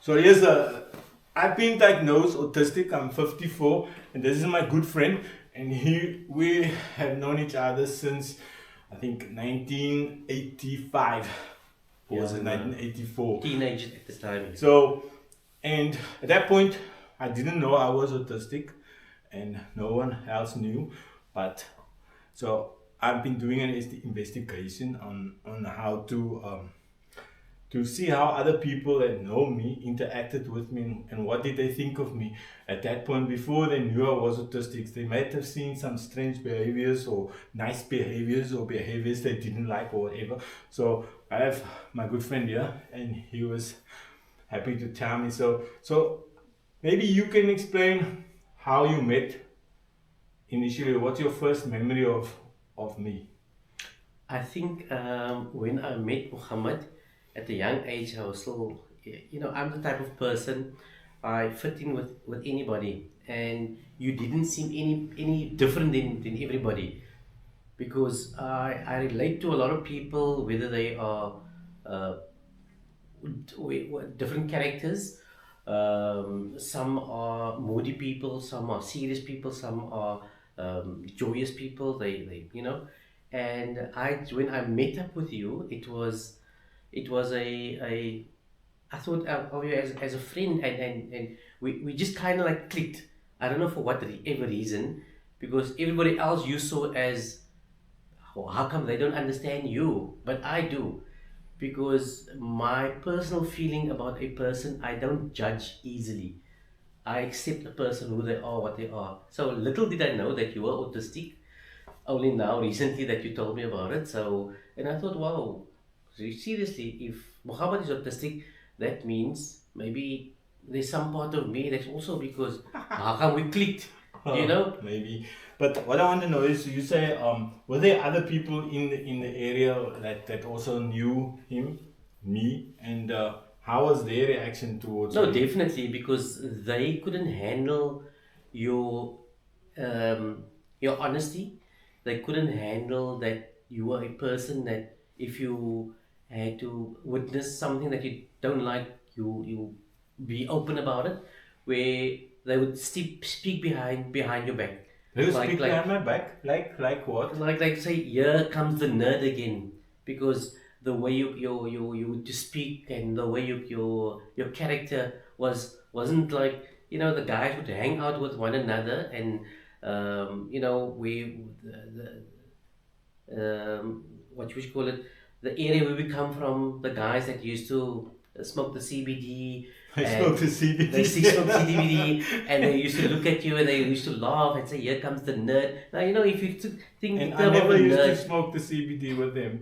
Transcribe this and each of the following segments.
So yes, I've been diagnosed autistic. I'm 54, and this is my good friend, and we have known each other since I think 1985. Or was it 1984? Teenage at the time. So, and at that point, I didn't know I was autistic, and no one else knew. But so I've been doing an investigation on how to see how other people that know me interacted with me and what did they think of me at that point before they knew I was autistic. They might have seen some strange behaviors or nice behaviors or behaviors they didn't like or whatever. So I have my good friend here, and he was happy to tell me. So maybe you can explain how you met initially. What's your first memory of me? I think when I met Muhammad at a young age, I was still, I'm the type of person I fit in with anybody, and you didn't seem any different than everybody because I relate to a lot of people, whether they are uh, different characters. Some are moody people, some are serious people, some are joyous people. And when I met up with you, it was a I thought of you as a friend, and we just kind of like clicked. I don't know for whatever reason, because everybody else you saw as, "Oh, how come they don't understand you, but I do." Because my personal feeling about a person, I don't judge easily. I accept a person who they are, what they are. So little did I know that you were autistic. Only now, recently, that you told me about it. So, and I thought, wow, seriously, if Muhammad is autistic, that means maybe there's some part of me that's also, because how come we clicked? You know? Maybe. But what I want to know is, you say, were there other people in the area that also knew me, and how was their reaction towards No, me? definitely, because they couldn't handle your um, your honesty. They couldn't handle that you are a person that if you had to witness something that you don't like, you be open about it. Where they would speak behind your back, They will like speak behind like my back, like what? like say, here comes the nerd again, because the way you to speak, and the way your character wasn't like, the guys would hang out with one another, and we what you call it, the area where we come from, the guys that used to smoke the CBD, I spoke and to they smoke CBT. CBD, and they used to look at you and they used to laugh and say, "Here comes the nerd." Now, if you think And the I term of never a used to nerd, smoke the CBD with them.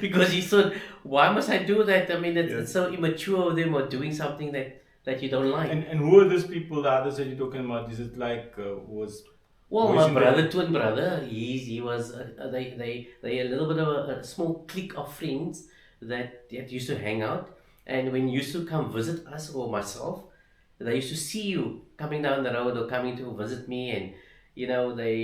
because he thought, "Why must I do that? I mean, it's Yes. so immature of them, or doing something that you don't like." And who are these people, the others that you're talking about? Is it like was Well, boys my in brother, the twin brother, he was they a little bit of a small clique of friends that used to hang out, and when you used to come visit us or myself, they used to see you coming down the road or coming to visit me, and they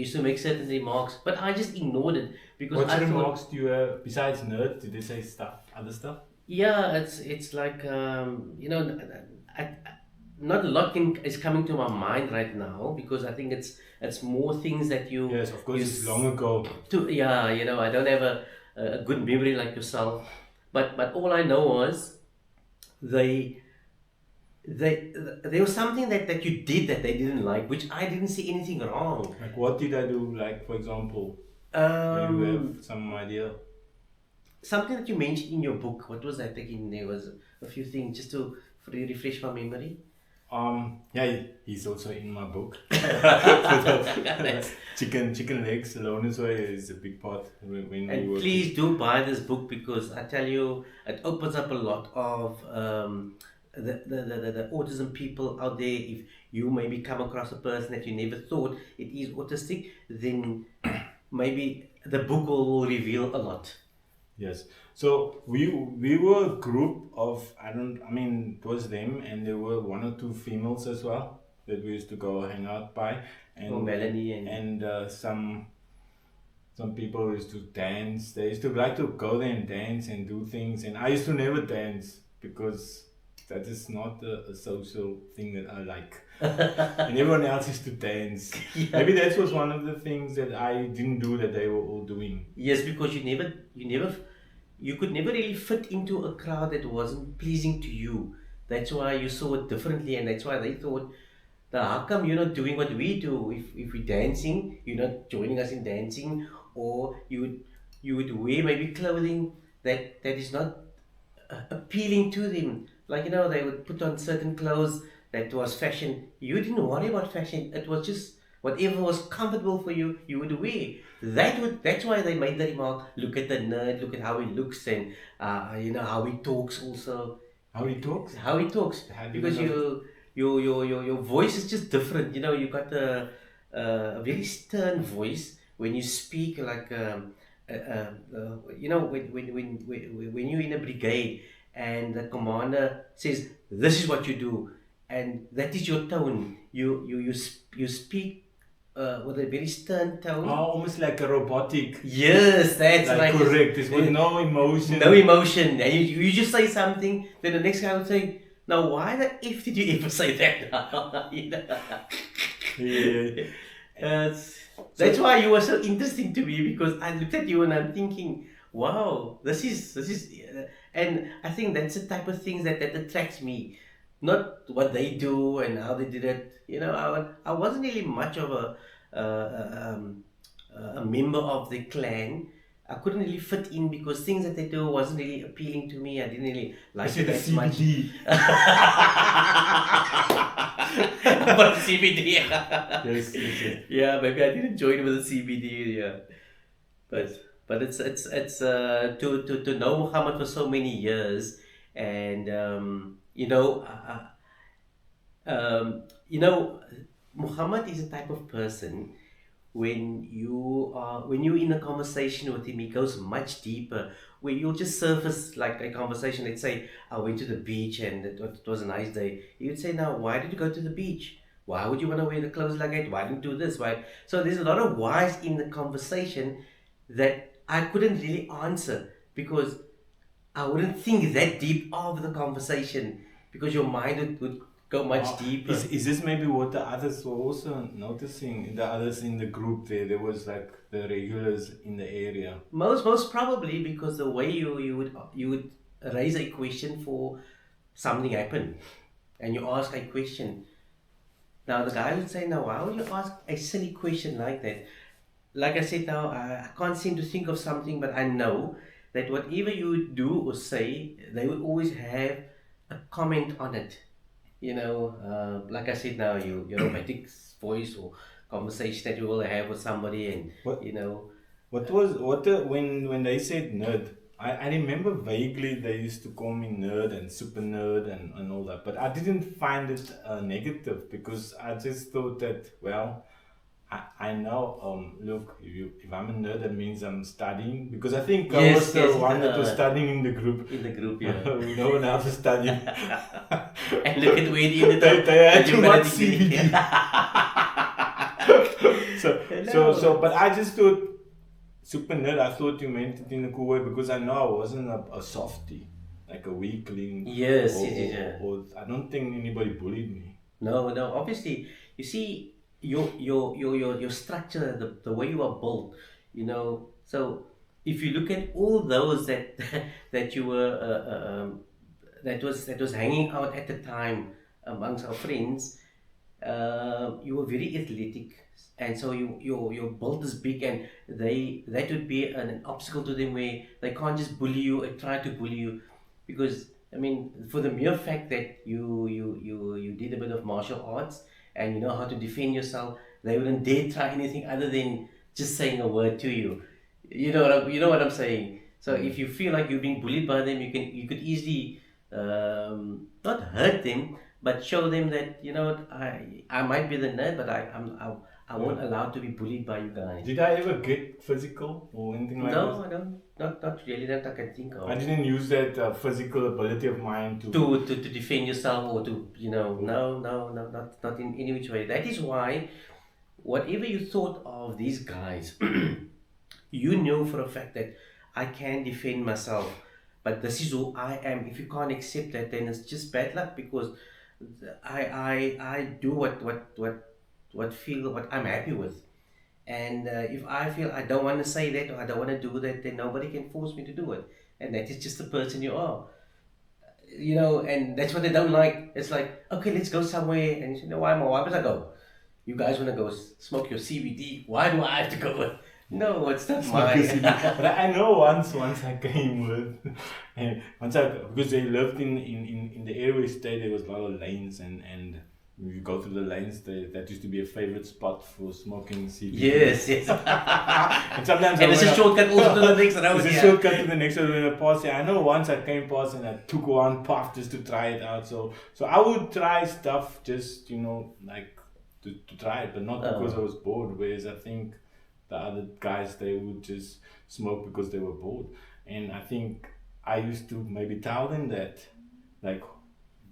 used to make certain remarks, but I just ignored it because what I thought, remarks do you have besides nerd? Did they say stuff, other stuff? yeah, it's like I, not a lot is coming to my mind right now, because I think it's more things that Yes, of course, you it's long ago. yeah, I don't have a good memory like yourself, but all I know was they they there was something that you did that they didn't like, which I didn't see anything wrong. Like, what did I do? Like, for example, do you have um some idea? Something that you mentioned in your book, what was that again? There was a few things, just to refresh my memory. Yeah, he's also in my book. For the That's, chicken legs alone as well is a big part when we and work. please do buy this book, because I tell you, it opens up a lot of the autism people out there. If you maybe come across a person that you never thought it is autistic, then maybe the book will reveal a lot. Yes. So we were a group of, I mean, it was them, and there were one or two females as well that we used to go hang out by, Oh, and Melanie and some some people used to dance. They used to like to go there and dance and do things, and I used to never dance because that is not a social thing that I like. And everyone else used to dance. Yeah. Maybe that was one of the things that I didn't do that they were all doing. Yes, because you could never really fit into a crowd that wasn't pleasing to you. That's why you saw it differently, and that's why they thought, now how come you're not doing what we do? If we're dancing, you're not joining us in dancing, or you would wear maybe clothing that is not appealing to them. Like, they would put on certain clothes that was fashion. You didn't worry about fashion. It was just whatever was comfortable for you, you would wear. That's why they made the remark, look at the nerd, look at how he looks, and how he talks also. How he talks? How he talks. How do you Because know? your voice is just different. You got a very stern voice when you speak, like when you're in a brigade and the commander says, this is what you do, and that is your tone. You speak with a very stern tone. Oh, almost like a robotic. Yes, that's Like right. correct. There's no emotion. No emotion. And you just say something, then the next guy will say, now why the F did you ever say that now? Yeah. That's why you were so interesting to me, because I looked at you and I'm thinking, wow, this is, and I think that's the type of things that attracts me, not what they do and how they did it. I wasn't really much of a member of the clan. I couldn't really fit in because things that they do wasn't really appealing to me. I didn't really I like said it the as much. CBD. About CBD. Yes, yes. Yeah, maybe I didn't join with the CBD. Yeah, but it's to know Muhammad for so many years, and Muhammad is a type of person. When you're in a conversation with him, he goes much deeper. Where you'll just surface like a conversation. Let's say I went to the beach and it was a nice day. He would say, now why did you go to the beach? Why would you want to wear the clothes like that? Why didn't you do this? Why? So there's a lot of whys in the conversation that I couldn't really answer, because I wouldn't think that deep of the conversation, because your mind would go much deeper. Is this maybe what the others were also noticing? The others in the group there was like the regulars in the area. Most probably, because the way you would raise a question for something happen, and you ask a question. Now the guy would say, now why would you ask a silly question like that? Like I said, now I can't seem to think of something, but I know that whatever you do or say, they would always have a comment on it. Like I said, now your romantic voice or conversation that you will have with somebody, and What you know when they said nerd, I remember vaguely they used to call me nerd and super nerd and all that, but I didn't find it negative because I just thought that, well, I know, look, if I'm a nerd, that means I'm studying, because I think I was the one that was studying in the group. In the group, yeah. No one else is studying. And look at where you ended up. They had too much Humanity. CBD. But I just thought, super nerd, I thought you meant it in a cool way, because I know I wasn't a softie, like a weakling. Yes, or I don't think anybody bullied me. No, obviously, you see, your structure, the way you are built, so if you look at all those that that you were that was hanging out at the time amongst our friends, you were very athletic, and so your build is big, and that would be an obstacle to them, where they can't just bully you or try to bully you, because I mean, for the mere fact that you did a bit of martial arts and you know how to defend yourself, they wouldn't dare try anything other than just saying a word to you. You know what I'm saying. So if you feel like you're being bullied by them, you could easily not hurt them, but show them that, I might be the nerd, but I won't allow to be bullied by you guys. Did I ever get physical or anything like that? No, I don't. Not really that I can think of. I didn't use that physical ability of mine to defend yourself, or to no, not in any which way. That is why whatever you thought of these guys, you know for a fact that I can defend myself, but this is who I am. If you can't accept that, then it's just bad luck, because I do what feel what I'm happy with. And if I feel I don't want to say that, or I don't want to do that, then nobody can force me to do it. And that is just the person you are, and that's what they don't like. It's like, okay, let's go somewhere. And you say, no, why must I go? You guys want to go smoke your CBD? Why do I have to go? No, it's not Smoke your CD. my. But I know once I came with, and because they lived in the area we stayed, there was a lot of lanes, and if you go through the lanes, that used to be a favorite spot for smoking CBD. Yes, yes. And sometimes And it's a shortcut also to the next road. it's a Yeah. shortcut to the next one when I pass. Yeah, I know once I came past and I took one puff just to try it out. So I would try stuff just like to try it, but not because I was bored. Whereas I think the other guys, they would just smoke because they were bored. And I think I used to maybe tell them that, like,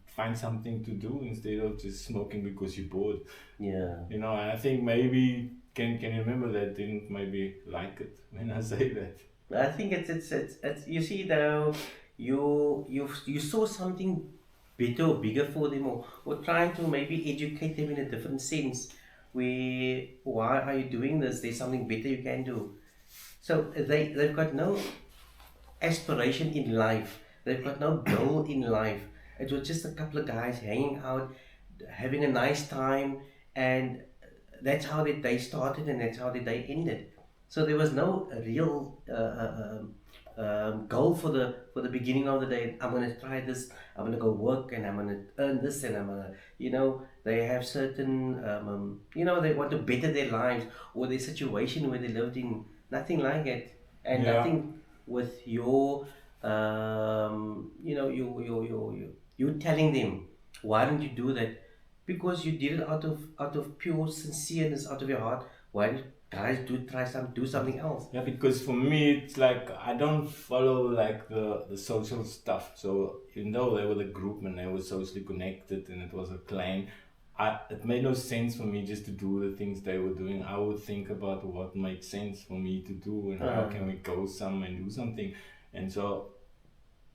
find something to do instead of just smoking because you're bored. Yeah. And I think maybe can you remember that didn't maybe like it when I say that. I think it's you see though, you saw something better or bigger for them, or trying to maybe educate them in a different sense, where why are you doing this? There's something better you can do. So they've got no aspiration in life. They've got no goal in life. It was just a couple of guys hanging out, having a nice time, and that's how the day started, and that's how the day ended. So there was no real goal for the beginning of the day. I'm gonna try this. I'm gonna go work, and I'm gonna earn this, and I'm gonna, they have certain, they want to better their lives or their situation where they lived in. Nothing like it. And I Yeah. think with your, you telling them, why don't you do that? Because you did it out of pure sincereness, out of your heart. Why don't guys do something else? Yeah, because for me it's like I don't follow like the social stuff. So even though they were the group and they were socially connected and it was a clan, it made no sense for me just to do the things they were doing. I would think about what makes sense for me to do and how can we go somewhere and do something. And so,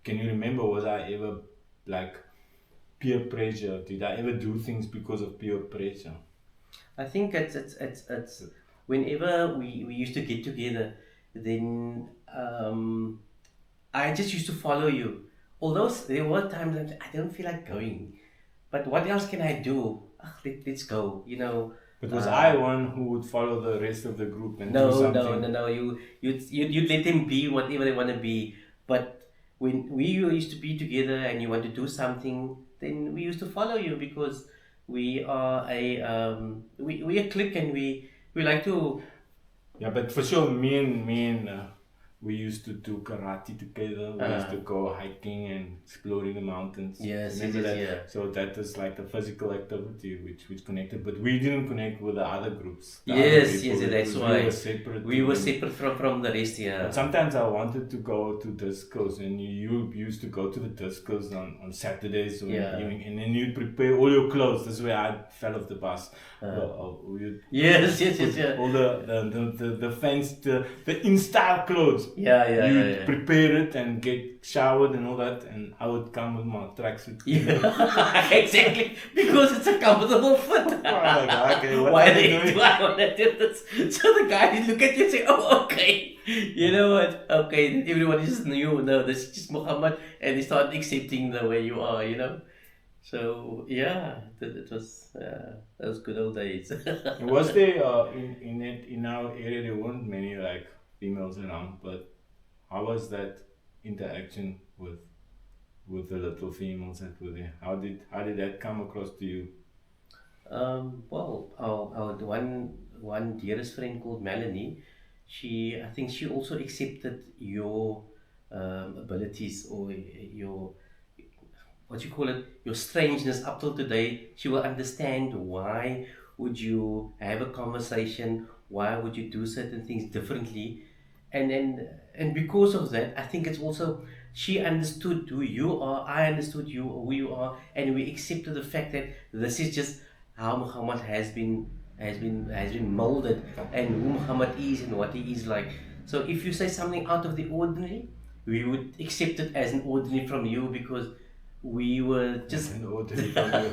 can you remember, was I ever like peer pressure? Did I ever do things because of peer pressure? I think it's whenever we used to get together, then I just used to follow you. Although there were times that I don't feel like going, but what else can I do? Let's go. But was I one who would follow the rest of the group and do No, something? no. You let them be whatever they want to be. But when we used to be together and you want to do something, then we used to follow you, because we are we a clique, and we like to. Yeah, but for sure, me and we used to do karate together. We used to go hiking and exploring the mountains. Yes, Remember yes, that? yeah. So that is like a physical activity which connected, but we didn't connect with the other groups. The other Yes, people, yes, that's because why we were separate. we were separate from the rest. Yeah. But sometimes I wanted to go to discos, and you used to go to the discos on Saturdays or in the evening, and then you'd prepare all your clothes. This is where I fell off the bus. Yes, yeah. All the fancy, the in-style clothes. Yeah. You'd prepare it and get showered and all that, and I would come with my tracksuit. Yeah, exactly. Because it's a comfortable fit. Like, okay, what Why are you doing? do I want to do this? So the guy look at you and say, "Oh, okay. You know what? Okay." Then everybody just knew, no, this is just Muhammad, and they start accepting the way you are. So yeah, it was those good old days. Was there in our area there weren't many like females around, but how was that interaction with the little females that were there? How did that come across to you? Well, our one dearest friend called Melanie, I think she also accepted your abilities, or your, what you call it, your strangeness. Up till today, she will understand why would you have a conversation, why would you do certain things differently, and because of that, I think it's also, she understood who you are, I understood who you are, and we accepted the fact that this is just how Muhammad has been molded, and who Muhammad is and what he is like. So if you say something out of the ordinary, we would accept it as an ordinary from you because we were It's just an ordinary from you.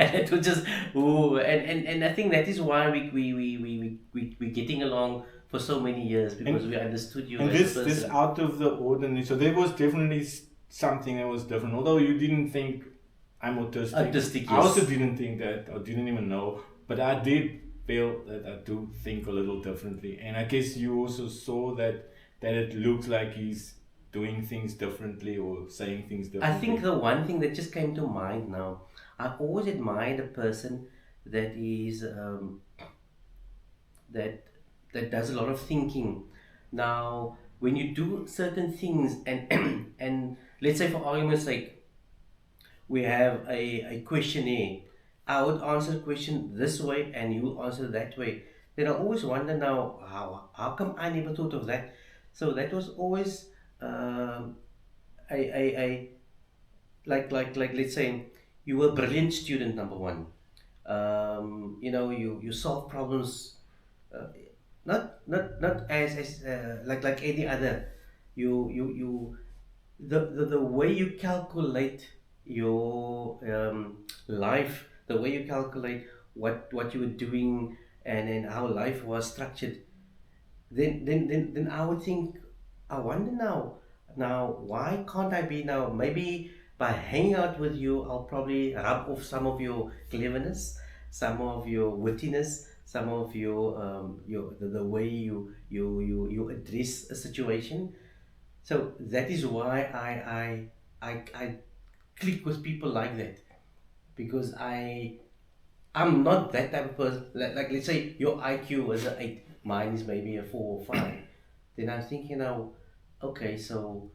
and it was just ooh, and I think that is why we're getting along for so many years because And we understood you and as a this person. out of the ordinary. So there was definitely something that was different. Although you didn't think I'm autistic, Autistic, I also yes. didn't think that, or didn't even know. But I did feel that I do think a little differently. And I guess you also saw that it looks like he's doing things differently or saying things I think differently. the one thing that just came to mind now, I always admired a person that is that that does a lot of thinking. Now, when you do certain things, and and let's say for argument's sake, we have a questionnaire. I would answer the question this way, and you will answer that way. Then I always wonder now, how come I never thought of that? So that was always um, a like let's say you were a brilliant student, number one. You solve problems, uh, not as like any other. You the way you calculate your life, the way you calculate what you were doing, and how life was structured, then I would think, I wonder now why can't I be now? Maybe by hanging out with you, I'll probably rub off some of your cleverness, some of your wittiness, some of your the way you address a situation. So that is why I click with people like that because I'm not that type of person. Like let's say your IQ is a 8, mine is maybe a 4 or 5. Then I'm thinking now, okay, so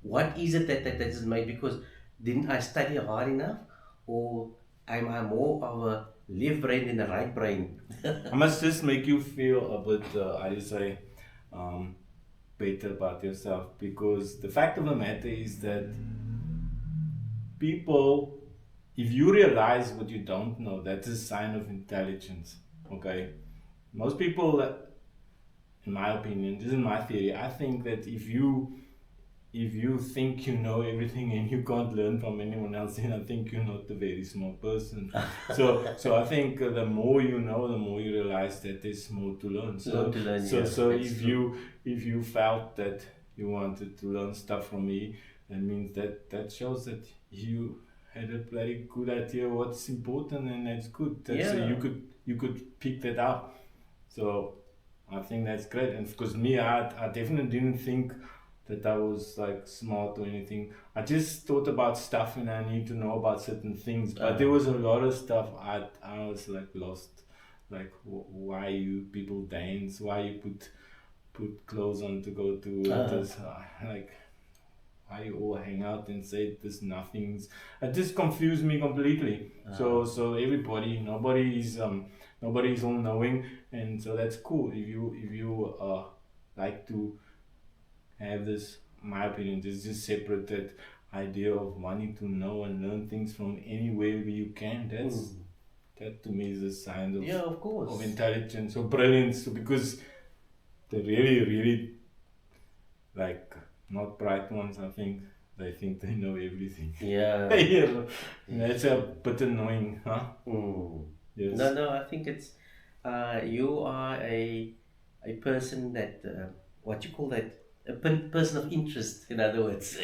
what is it that is made? Because didn't I study hard enough, or am I more of a left brain than a right brain? I must just make you feel a bit, I would say, um, better about yourself, because the fact of the matter is that people, if you realize what you don't know, that's a sign of intelligence. Okay, most people, in my opinion, this is my theory. I think that if you think you know everything and you can't learn from anyone else, then I think you're not a very smart person. So I think the more you know, the more you realize that there's more to learn. Learn So to learn, so yeah, so that's if true. you felt that you wanted to learn stuff from me, that means that shows that you had a very good idea what's important, and that's good. That's Yeah. you could pick that up. So I think that's great. And because me, I definitely didn't think that I was like smart or anything. I just thought about stuff and I need to know about certain things. But there was a lot of stuff I was like lost. Like why you people dance, why you put clothes on to go to Uh, this, like why you all hang out and say this nothings. It just confused me completely. So everybody, nobody is all knowing, and so that's cool. If you like to have this, my opinion, this just separate that idea of wanting to know and learn things from anywhere where you can. That to me is a sign yeah, of of course. intelligence or brilliance, because the really really like not bright ones, I think they think they know everything. Yeah. Yeah, that's a bit annoying, huh? Mm. Yes. No, I think it's you are a person that what you call that, a person of interest, in other words.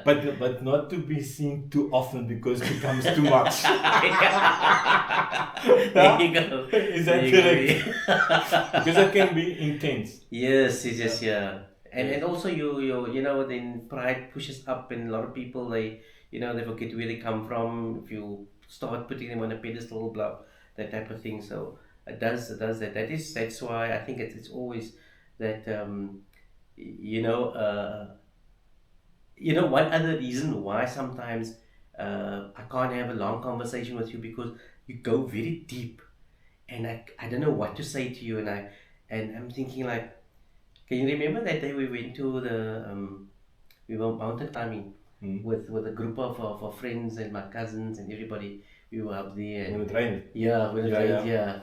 But not to be seen too often because it becomes too much. There Huh? you go. Is There that you correct? go. Because that can be intense. Yes, yes, Yeah. yes, yeah. And Yes. also then pride pushes up, and a lot of people they forget where they come from. If you start putting them on a pedestal, blah, that type of thing. So it does that. That's why I think it's always that you know uh one other reason why sometimes I can't have a long conversation with you because you go very deep, and I don't know what to say to you, and I'm thinking like, can you remember that day we went to we were mountain climbing Mm. with a group of friends and my cousins and everybody. We were up there, When and it rained. yeah, when it Yeah, rained, yeah. yeah.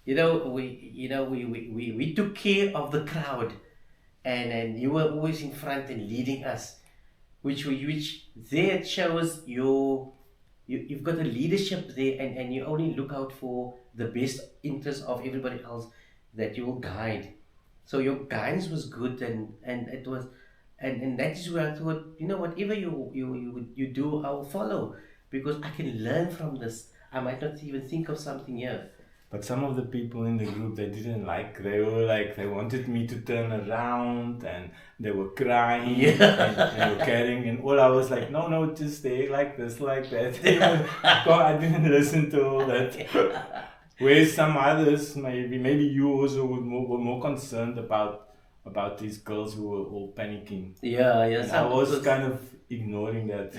we took care of the crowd, and you were always in front and leading us, which there shows you've got a leadership there, and you only look out for the best interest of everybody else that you will guide. So your guidance was good, and it was, and that is where I thought, whatever you do, I will follow, because I can learn from this. I might not even think of something here. But some of the people in the group, they didn't like. They were like, they wanted me to turn around, and they were crying, Yeah. and they were carrying, and all I was like, no, no, just stay like this, like that. I didn't listen to all that. Whereas some others, maybe you also were more concerned about these girls who were all panicking. Yeah, yeah. And I was kind of ignoring that.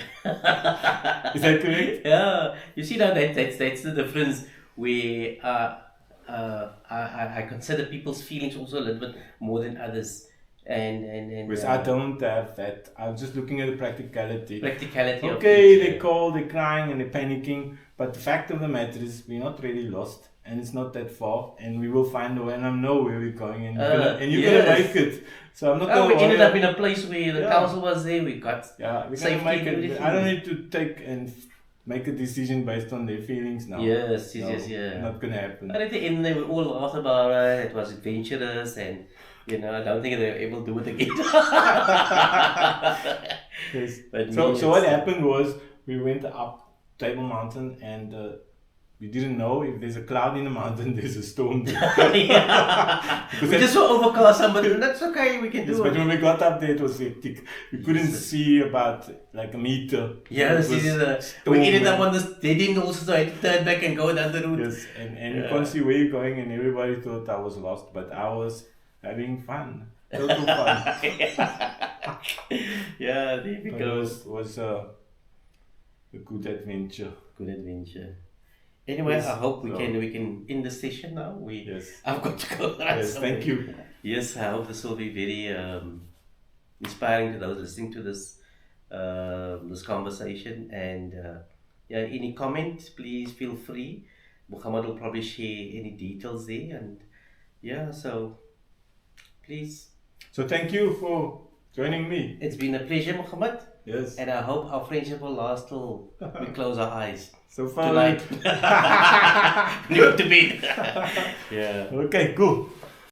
Is that correct? Yeah, you see now that's the difference where I consider people's feelings also a little bit more than others, and Because I don't have that. I'm just looking at the practicality. practicality. Okay, of they call, they're crying and they're panicking, but the fact of the matter is we're not really lost, and it's not that far, and we will find a way, and I know where we're going, and you're gonna yes. make it. So I'm not Oh, gonna we worry. ended up in a place where the Yeah. council was there. We got Yeah, we're gonna safety make and it. everything. I don't need to take and make a decision based on their feelings now. Yes, yes, No, yes, yeah. Not gonna happen. But at the end, they were all laughed about it. It was adventurous, and I don't think they were able to do it again. Yes. But So what happened was we went up Table Mountain, and we didn't know if there's a cloud in the mountain, there's a storm there. Yeah. We just saw overcast, but that's okay. We can Yes, do but it. when we got up there, it was hectic. We couldn't see about like a meter. Yes, It was we storm ended up and- on this dead end also, so I had to turn back and go down the route. Yes, and you Yeah. can't see where you're going, and everybody thought I was lost, but I was having fun. Total fun. Yeah, there we But go. it was a good adventure. Good adventure. Anyway, Yes, I hope we so- can end the session now. Yes. I've got to go. Yes, thank you. Yes, I hope this will be very inspiring to those listening to this conversation. And yeah, any comments, please feel free. Muhammad will probably share any details there. And yeah, so please. So thank you for joining me. It's been a pleasure, Muhammad. Yes. And I hope our friendship will last till we close our eyes. So far. Tonight. Need to bed. Yeah. Okay, cool.